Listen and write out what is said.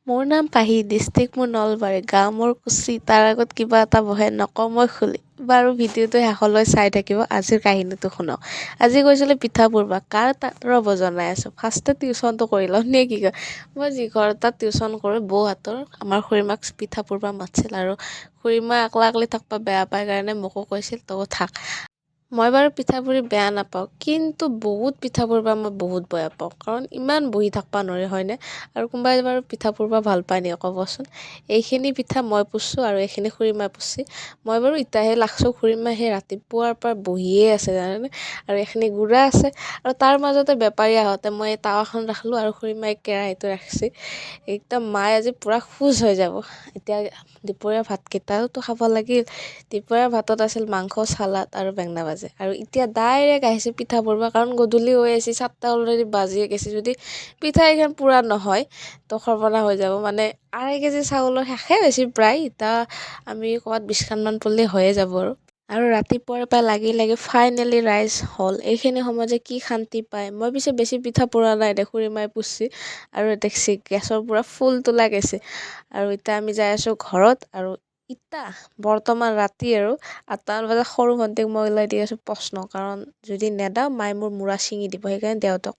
মোৰ নাম পাহি, ডিষ্ট্ৰিক্ট মোৰ নলবাৰী, গাঁও মোৰ কুচি, তাৰ আগত কিবা এটা বহে নকওঁ মই খুলি। বাৰু ভিডিঅ'টো শেষলৈ চাই থাকিব, আজিৰ কাহিনীটো শুনক। আজি গৈছিলোঁ পিঠা পুৰিব, কাৰ তাত ৰ'ব জনাই আছোঁ। ফাৰ্ষ্টে টিউশ্যনটো কৰি লওঁ নে কি কয়। মই যি ঘৰ তাত টিউশ্যন কৰোঁ বৌহঁতৰ, আমাৰ খুৰীমাক পিঠা পুৰিব মাতিছিল আৰু খুৰীমাই অকলে অকলে থাকিব বেয়া পায় কাৰণে মোকো কৈছিল তয়ো থাক। মই বাৰু পিঠা পুৰি বেয়া নাপাওঁ, কিন্তু বহুত পিঠা পুৰিব মই বহুত বেয়া পাওঁ, কাৰণ ইমান বহি থাকিব নোৱাৰি হয়নে? আৰু কোনোবাই বাৰু পিঠা পুৰিব ভাল পায় নেকি ক'বচোন? এইখিনি পিঠা মই পুৰিছোঁ আৰু এইখিনি খুৰীমাই পুৰিছে। মই বাৰু এতিয়াহে লাগছোঁ, খুৰীমাই সেই ৰাতিপুৱাৰ পৰা বহিয়ে আছে জানেনে? আৰু এইখিনি গুড়া আছে আৰু তাৰ মাজতে বেপাৰী আহোঁতে মই এই টাৱাখন ৰাখিলোঁ আৰু খুৰীমাই কেৰাহীটো ৰাখিছে। একদম মায়ে আজি পূৰা খুচ হৈ যাব। এতিয়া দুপৰীয়া ভাতকেইটাওতো খাব লাগিল। দুপৰীয়া ভাতত আছিল মাংস, চালাড আৰু বেঙেনা ভাজি। আৰু এতিয়া ডাইৰেক্ট আহিছে পিঠা পুৰিব, কাৰণ গধূলি হৈ আছে, 4টা অলৰেডি বাজিয়ে গৈছে। যদি পিঠা এইখন পুৰা নহয় তো সৰ্বনাশ হৈ যাব। মানে 2.5 কেজি চাউলৰ শেষে হৈছে প্ৰায়, এতিয়া আমি ক'ৰবাত 20খানমান পুৰিলে হৈয়ে যাব আৰু ৰাতিপুৱাৰ পৰা লাগি লাগি ফাইনেলি ৰাইজ হ'ল। এইখিনি সময়ত যে কি শান্তি পায়। মই পিছে বেছি পিঠা পুৰা নাই দে, খুৰীমাই পুৰিছে আৰু দেখছি গেছৰ পৰা ফুল তোলা গৈছে। আৰু এতিয়া আমি যাই আছোঁ ঘৰত, আৰু ইতা বৰ্তমান ৰাতি আৰু 8টামান বজাত সৰু ভণ্টিক মই ওলাই দি আছোঁ প্ৰশ্ন, কাৰণ যদি নেদাওঁ মায়ে মোৰ মূৰা ছিঙি দিব, সেইকাৰণে দেউতাক